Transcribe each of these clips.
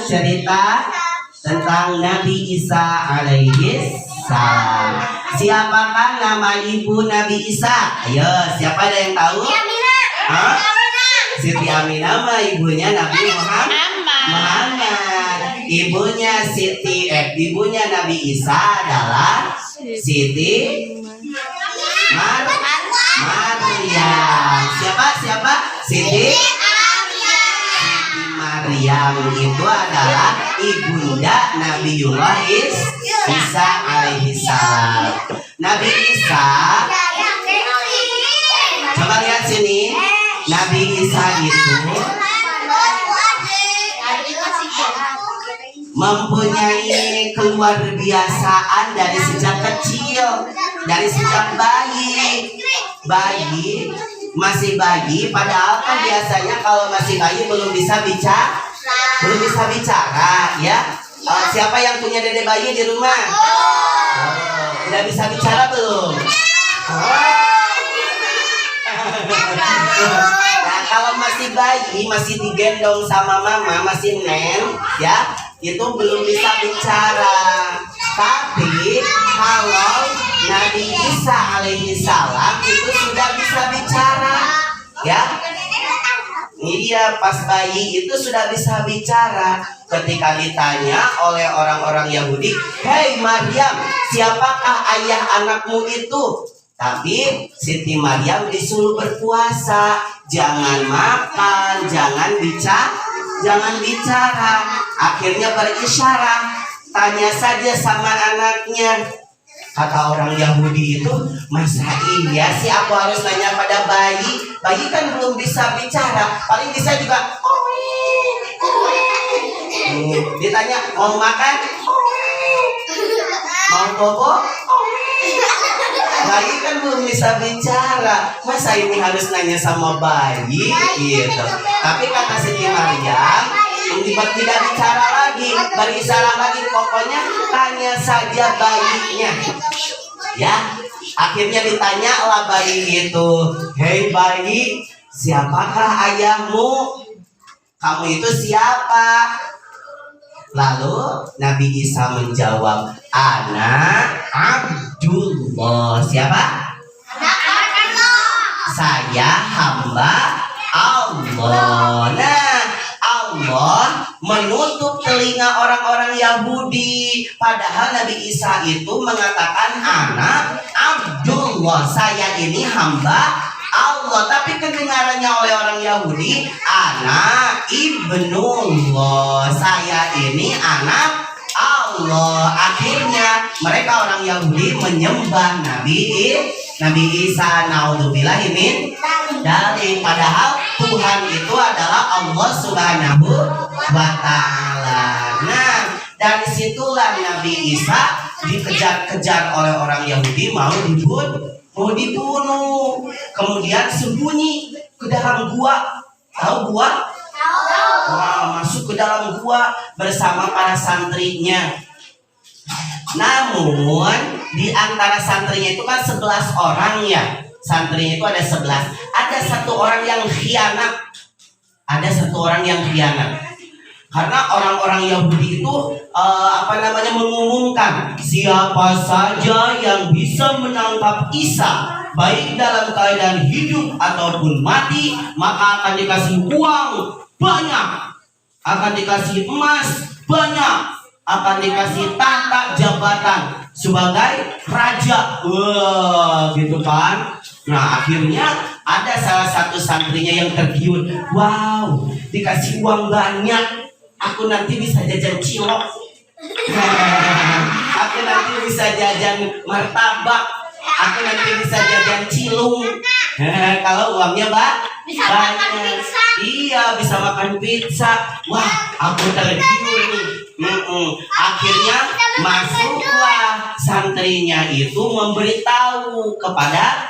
Cerita tentang Nabi Isa alaihi salam. Siapakah nama ibu Nabi Isa? Ayo, siapa ada yang tahu? Hah? Siti Aminah mah ibunya Nabi Muhammad. Ibunya ibunya Nabi Isa adalah Siti Maryam. Siapa? Siti Maryam itu adalah ibunda Nabiullah Isa alaihi salam. Nabi Isa, coba lihat sini. Nabi Isa itu mempunyai keluarbiasaan dari sejak kecil, dari sejak bayi, masih bayi. Padahal kan biasanya kalau masih bayi belum bisa bicara, ya. Siapa yang punya dede bayi di rumah? Udah bisa bicara belum? Nah, kalau masih bayi, masih digendong sama mama, masih ya, itu belum bisa bicara. Tapi kalau Nabi Isa alaihi salam itu sudah bisa bicara, ya. Iya, pas bayi itu sudah bisa bicara. Ketika ditanya oleh orang-orang Yahudi, "Hei Maryam, siapakah ayah anakmu itu?" Tapi Siti Maryam disuruh berpuasa, jangan makan, jangan bicara. Akhirnya berisyarat, tanya saja sama anaknya. Kata orang Yahudi itu, masa iya sih aku harus nanya pada bayi? Bayi kan belum bisa bicara, paling bisa juga ditanya mau makan, mau bobo, bayi kan belum bisa bicara. Masa ini harus nanya sama bayi gitu. Tapi kata Siti Maryam, tidak bicara lagi, berisalah lagi, pokoknya tanya saja bayinya, ya. Akhirnya ditanya lah bayi itu, "Hei bayi, siapakah ayahmu? Kamu itu siapa?" Lalu Nabi Isa menjawab, "Anak Abdullah." Siapa? Saya hamba Allah. Nah, Allah menutup telinga orang-orang Yahudi. Padahal Nabi Isa itu mengatakan, "Anak Abdullah, saya ini hamba Allah." Tapi kedengarannya oleh orang Yahudi, "Anak Ibnullah, saya ini anak Allah." Akhirnya mereka orang Yahudi menyembah Nabi Isa. Naudzubillahi min dzalik. Padahal Tuhan itu adalah Allah Subhanahu wa ta'ala. Nah, dari situlah Nabi Isa dikejar-kejar oleh orang Yahudi, mau dibunuh. Kemudian sembunyi ke dalam gua. Tahu gua? Masuk ke dalam gua bersama para santrinya. Namun di antara santrinya itu kan 11 orang, ya. Santrinya itu ada 11. Ada satu orang yang khianat. Karena orang-orang Yahudi itu mengumumkan, siapa saja yang bisa menangkap Isa, baik dalam keadaan hidup ataupun mati, maka akan dikasih uang banyak, akan dikasih emas banyak, akan dikasih tahta jabatan sebagai raja. Gitu kan. Nah, akhirnya ada salah satu santrinya yang tergiur. Wow, dikasih uang banyak, aku nanti bisa jajan cilok. Aku nanti bisa jajan martabak. Aku nanti bisa jajan cilung. Kalau uangnya banyak. Iya, bisa makan pizza. Wah, aku tergiur nih. Akhirnya masuklah santrinya itu memberitahu kepada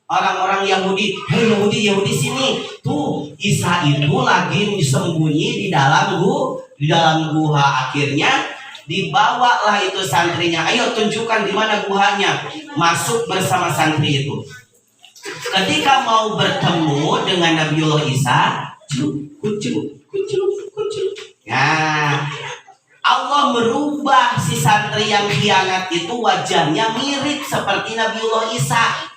orang-orang Yahudi, "Hei Yahudi sini, tuh Isa itu lagi sembunyi di dalam gua." Akhirnya dibawalah itu santrinya, "Ayo tunjukkan di mana guhanya." Masuk bersama santri itu. Ketika mau bertemu dengan Nabiullah Isa, kucuk. Nah, santri yang khianat itu wajahnya mirip seperti Nabiullah Isa.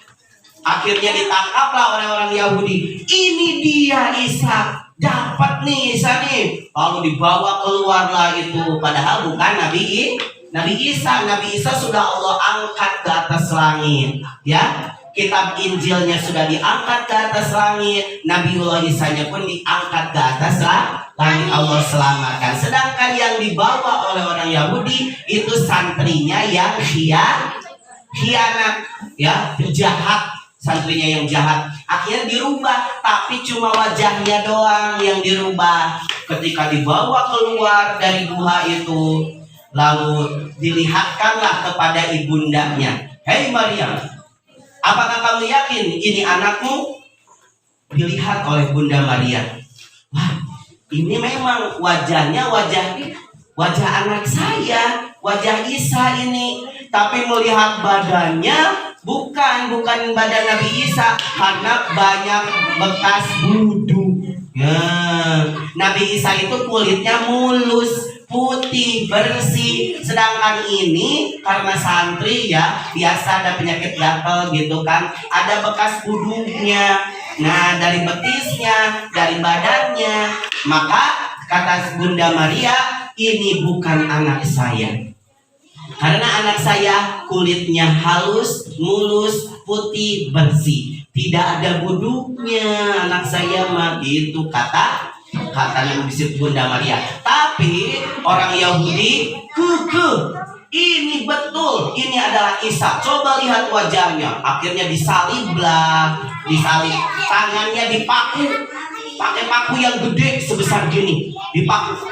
Akhirnya ditangkaplah orang-orang Yahudi. Ini dia Isa, dapat nih Isa nih. Lalu dibawa keluarlah itu, padahal bukan Nabi Isa. Nabi Isa sudah Allah angkat ke atas langit, ya. Kitab Injilnya sudah diangkat ke atas langit. Nabiullah Isa-nya pun diangkat ke atas langit, Allah selamatkan. Sedangkan yang dibawa oleh orang Yahudi itu santrinya yang khianat, ya, jahat. Santrinya yang jahat akhirnya dirubah, tapi cuma wajahnya doang yang dirubah. Ketika dibawa keluar dari gua itu, lalu dilihatkanlah kepada ibundanya, "Hei Maria, apakah kamu yakin ini anakmu?" Dilihat oleh Bunda Maria, wah, ini memang wajahnya wajah anak saya, wajah Isa ini. Tapi melihat badannya, bukan badan Nabi Isa, karena banyak bekas wudhu. Nabi Isa itu kulitnya mulus, putih, bersih. Sedangkan ini karena santri, ya, biasa ada penyakit gatal gitu kan, ada bekas wudhunya. Nah, dari betisnya, dari badannya. Maka kata Bunda Maria, ini bukan anak saya. Karena anak saya kulitnya halus, mulus, putih, bersih, tidak ada wudhunya anak saya mah, gitu kata Nabi Bunda Maria. Tapi orang Yahudi ini betul, ini adalah Isa. Coba lihat wajahnya. Akhirnya disalib, tangannya dipaku, pakai paku yang gede sebesar gini, dipaku.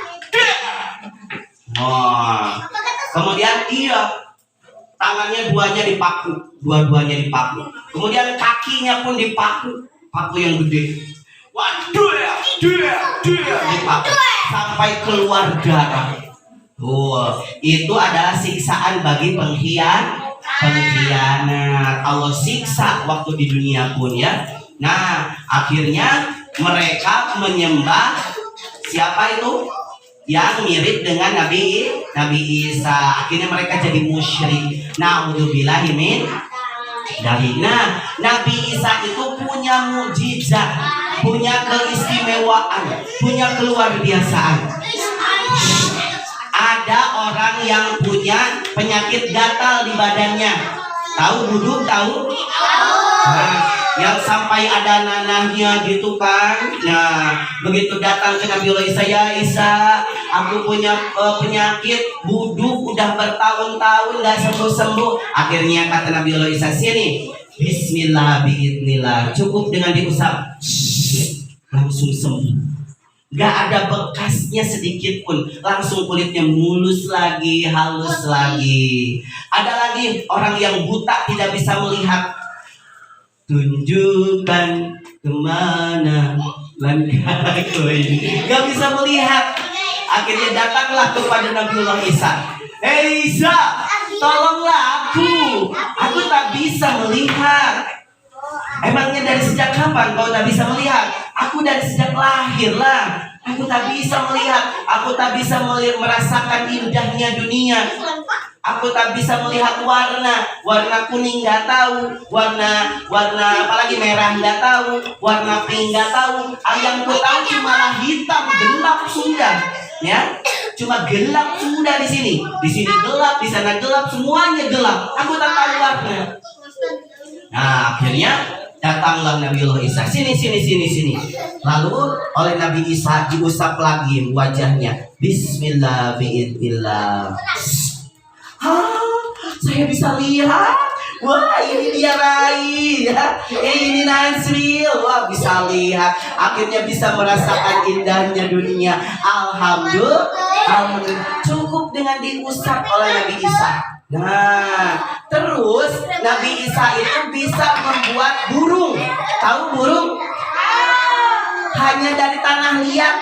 Kemudian tangannya dua-duanya dipaku. Kemudian kakinya pun dipaku, paku yang gede. Waduh, dipaku sampai keluar darah. Itu adalah siksaan bagi pengkhianat. Allah siksa waktu di dunia pun, ya. Nah, akhirnya mereka menyembah siapa itu? Yang mirip dengan Nabi Isa. Akhirnya mereka jadi musyrik. Na'udzubillahi min dzalik. Nah, Nabi Isa itu punya mukjizat, punya keistimewaan, punya keluar biasaan. Ada orang yang punya penyakit gatal di badannya. Tahu buduk? Tahu? Nah, yang sampai ada nanahnya gitu kan. Nah, begitu datang ke Nabiullah Isa, "Ya Isa, aku punya penyakit buduk udah bertahun-tahun gak sembuh-sembuh." Akhirnya kata Nabiullah Isa, "Sini, bismillah, biidnillah, cukup dengan diusap, langsung sembuh. Gak ada bekasnya sedikit pun, langsung kulitnya mulus lagi, halus lagi." Ada lagi orang yang buta, tidak bisa melihat. "Tunjukkan kemana langkahku ini." Gak bisa melihat. Akhirnya datanglah kepada Nabiullah Isa, "Hei Isa, tolonglah aku tak bisa melihat." "Emangnya dari sejak kapan kau tak bisa melihat?" "Aku dari sejak lahir lah. Aku tak bisa melihat. Aku tak bisa merasakan indahnya dunia. Aku tak bisa melihat warna kuning nggak tahu, warna apalagi merah nggak tahu, warna pink nggak tahu. Yang ku tahu cuma hitam, gelap sudah, ya, cuma gelap sudah di sini gelap, di sana gelap, semuanya gelap. Aku tak tahu warna." Nah, akhirnya datanglah Nabiullah Isa, sini. Lalu oleh Nabi Isa diusap lagi wajahnya. "Bismillah, biidnillah." Saya bisa lihat. Wah, ini dia Rai, ya. Ini Nasril. Wah, bisa lihat. Akhirnya bisa merasakan indahnya dunia. Alhamdulillah. Cukup dengan diusap oleh Nabi Isa. Nah, terus Nabi Isa itu bisa membuat burung. Tahu burung? Hanya dari tanah liat.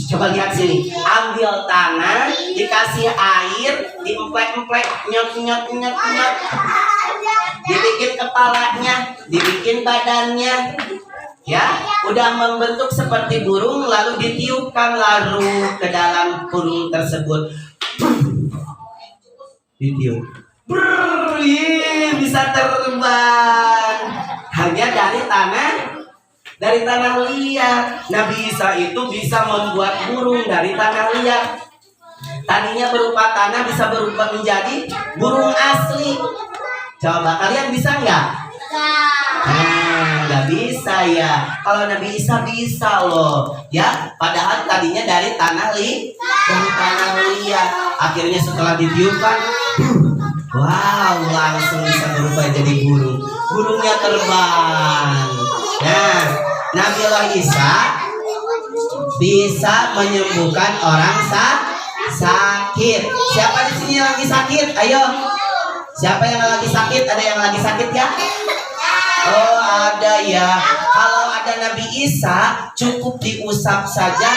Coba lihat sini. Ambil tanah, dikasih air, diemplek-emplek, nyot. Dibikin kepalanya, dibikin badannya. Ya, udah membentuk seperti burung, lalu ditiupkan larut ke dalam burung tersebut. Ditiup. Brrr, bisa terbang. Hanya dari tanah liat. Nabi Isa itu bisa membuat burung dari tanah liat. Tadinya berupa tanah bisa berubah menjadi burung asli. Coba kalian bisa nggak? Nggak bisa ya. Kalau Nabi Isa bisa loh, ya. Padahal tadinya dari tanah liat. Akhirnya setelah ditiupkan, wow, langsung bisa berubah jadi burung. Burungnya terbang. Nah, Nabi Isa bisa menyembuhkan orang sakit. Siapa di sini yang lagi sakit? Ayo. Siapa yang lagi sakit? Ada yang lagi sakit ya? Oh, ada ya. Kalau ada Nabi Isa, cukup diusap saja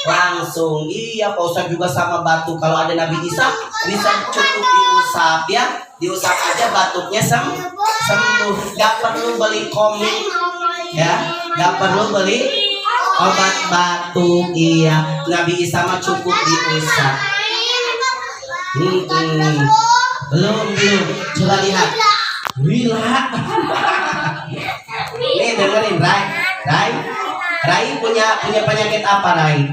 langsung. Iya, Pak Ustadz juga sama batuk. Kalau ada Nabi Isa, bisa cukup diusap ya. Diusap aja batuknya sembuh. Gak perlu beli komik ya. Gak perlu beli obat batuk. Iya, Nabi Isa mah cukup diusap. Belum. Coba lihat. Nih dengerin, Rai punya penyakit apa, Rai?